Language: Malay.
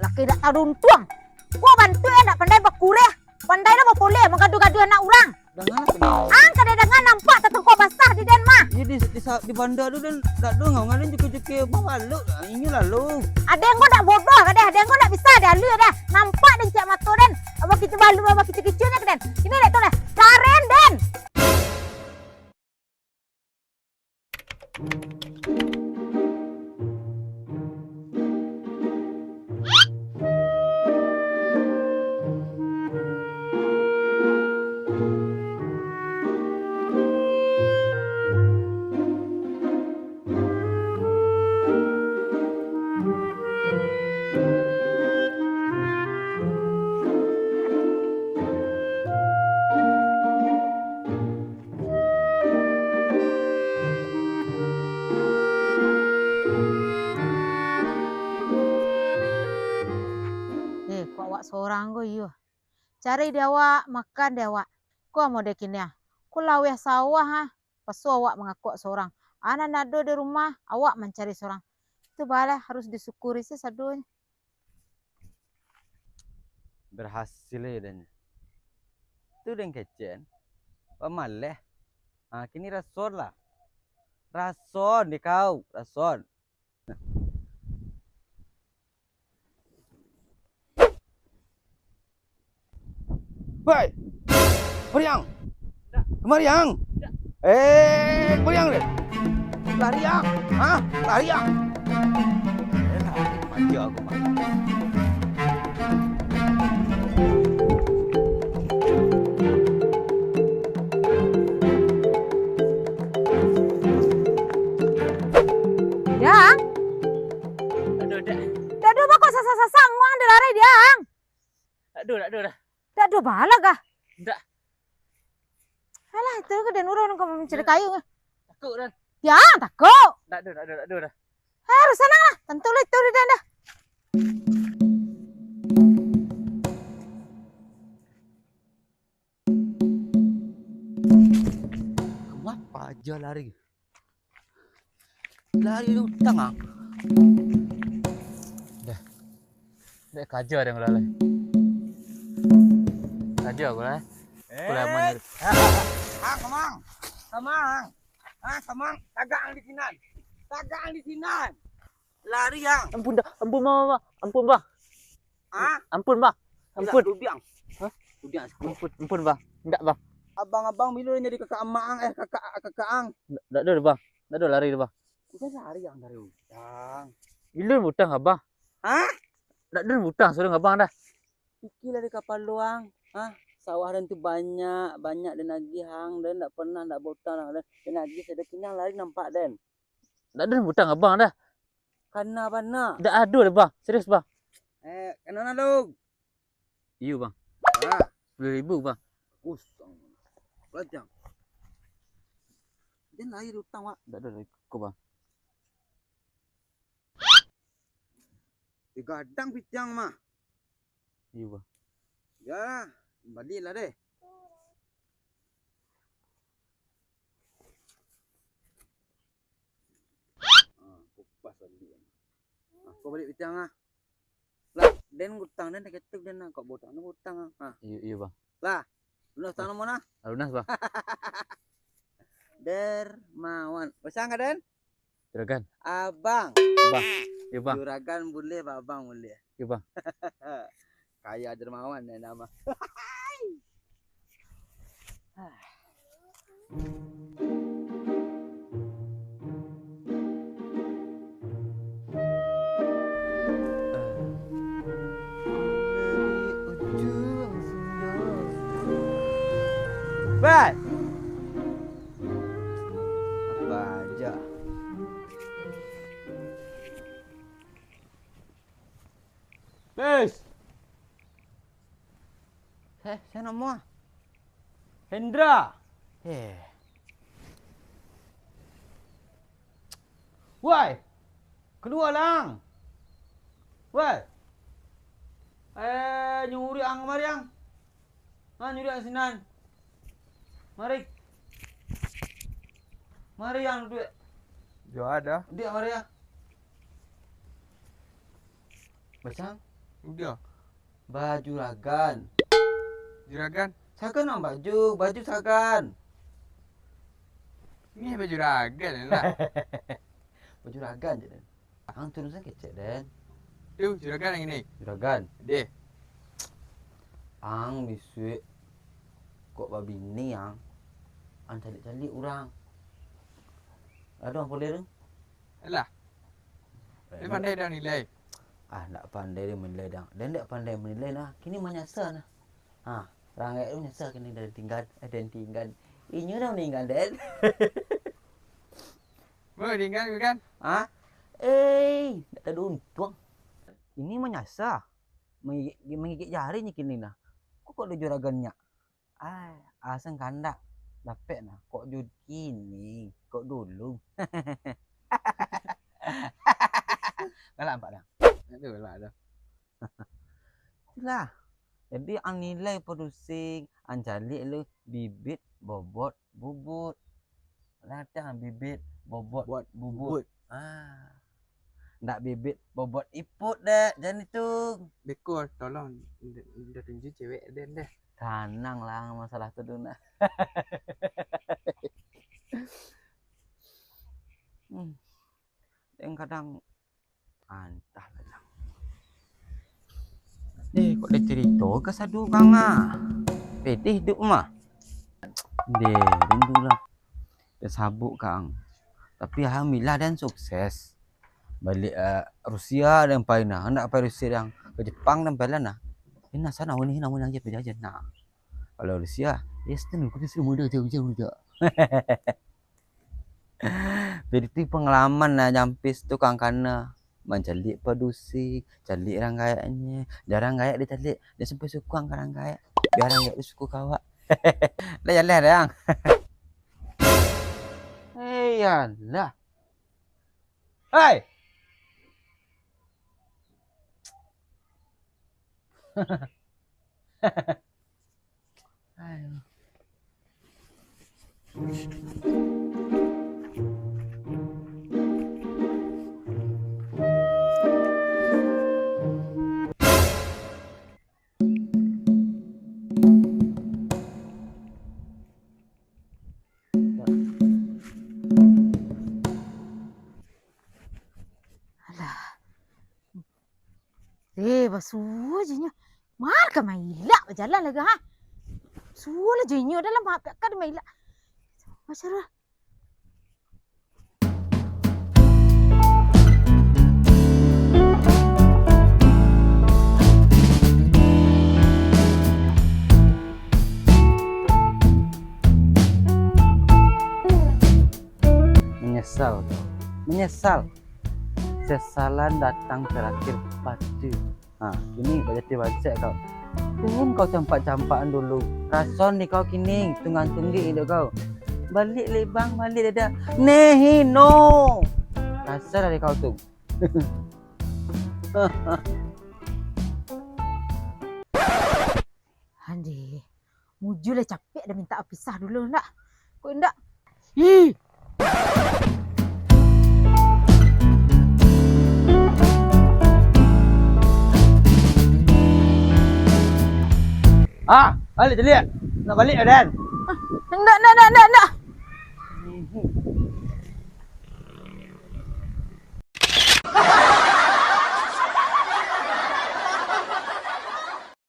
Laki tak tahu untung. Gua bantu ya nak pandai bakureh. Pandai dah boleh mengadu-gadu anak orang. Dengan apa ni? Angkat dia dengan nampak tak tengkok basah di Denmark. Ya di bandar tu dan tak ada ngau ngadan cukai-cukai bawa ini lalu. Ada yang kau tak bodoh ke dah. Ada yang kau tak bisa dah lu dah. Nampak dan cak mata dan apa kita balu apa kecil-kecilnya ke dan. Ini dah tu dah. Karen dan. Kau awak seorang kau iyo. Cari dia awak, makan dia awak. Kau mau dekinnya. Kau laweh sawah ha. Pasu awak mengaku seorang. Anak nado di rumah, awak mencari seorang. Itu bala harus disyukuri sih sadunya. Berhasil ya dan. Tu dan kecen. Pamaleh. Ah kini rason lah. Rason di kau, rason. Woi, Mariang, kemari yang. Kemari yang deh. Lari yang, ah, lari yang. Maju aku mah. Yang, Aduh, dah. dadu mah kok sasa-sasa nguang di lari yang. Aduh. Dadu bala kah? Dah. Alah itu ke dan urang kau mencari kayu. Takut dah. Ya, takut. Aduh dah. Harus senang lah. Tentu lah itu di dah. Kamu apa aja lari? Lari di hutang ah. Dah kajo ada ngulai. Kajo aku lah. Kulah mana? Kamang. Kamang, tagang di sinan. Tagang di sinan. Lari yang. Ampun dah, ampun bang. Ampun bang. Ampun bang. Ampun. Dubiang. Hah? Dubiang. Ampun bang. Enggak bang. Abang-abang bila jadi kakak amang kakak ang. Enggak ada bang. Enggak ada lari bang. Udah lari yang dari hutang. Ilun hutang abang. Hah? Enggak ada hutang sudah abang dah. Pikir dari kapal luang. Sawah dan tu banyak dan lagi hang dan tak pernah tak botang dan lagi sedekatnya lari nampak dan. Enggak ada hutang abang dah. Kana bana. Enggak ada dah bang. Serius bang. Kena lu. Iya bang. 10,000 bang. Usang. Lajang. Dan lari hutang wak. Enggak ada kau bang. Digadang pitang mah. Iya bang. Ya, balik lah deh. Kupas balik. Kau balik pitang ah. Lah, den hutang dan ketuk den kau botang hutang ah. Iya bang. Lah, lunas tanah mana? Lunas bang. Dermawan. Besar enggak den? Juragan. Abang. Bang. Iya bang. Juragan boleh, abang boleh. Iya bang. Kaya dermawan dan nama. Bye. Apa aja. Bes. Saya nama Hendra. Woi. Keluar lang. Woi. Nyuri ang mari ang. Nyuri ang sinan. Mari. Mari yang duit. Jo ada. Dia mari yang. Besang. Udah. Baju ragan. Juragan. Sagan ang baju sagan. Ni baju ragan lah. Baju ragan je Den. Ang tulisan kecek Den. Tu juragan yang ini. Juragan. Deh. Ang bisik kok babi ni ang calik-calik orang. Ada orang boleh deng? Alah. Dia pandai dah nilai. Tak pandai dia menilai dah. Dan tak pandai menilai lah. Kini menyasar lah. Rangai tu menyasar kini dah tinggal. Inya dah meninggal Den. Mau tinggal ke kan? Tak ada untung. Ini menyasar. Menggigit jarinya kini nah. Kok ada juragannya? Asal kandak. Dapat nah. Kok jud kini. Kok dulu. Galak nampak dah. Itu lah dah. Itulah. Jadi ang nilai produsing, ang jalik lu bibit, bobot, bubut. Ladang bibit, bobot, bubut. Ndak bibit, bobot iput dah. Jangan itu. Beko tolong dah tunjuk cewek Dan dah. Tenang lah masalah tu dulu nah. Yang kadang antah lah. Kok dia cerita ke sadu kang Pedih hidup mah. Rindulah. Dia sabuk kang. Tapi alhamdulillah dan sukses. Balik Rusia dan paina. Hendak pergi Rusia yang ke Jepang dan paina nah. Ini sana ini namanya aja penjajan nah. Kalau Rusia, ya setengah kita sudah muda jauh-jauh dah. Jadi itu pengalaman lah nyampis tu kang kana mencalik produksi, calik ranggaiannya. Jarang gaya dia calik, dia sampai suku ang ranggaya. Biar ranggaya dia suku kawak. Lah jalan yang. Yalah. Hai. Ayo. Basuh je nya. Mar ka maila berjalan lagi ha. Sulah je nya dalam hak ka de maila. Masyarah. Menyesal. Sesalan datang terakhir padu. Ini baca kau. Tunggu kau campak-campakan dulu. Rason ni kau kini tunggang-tunggi itu kau. Balik lebang, balik dah. Nehi no. Rasa dari kau tu. Andi, muju lah capek dah minta pisah dulu nak. Kau indak? Balik je lihat. Nak balik dah Dan. Nak.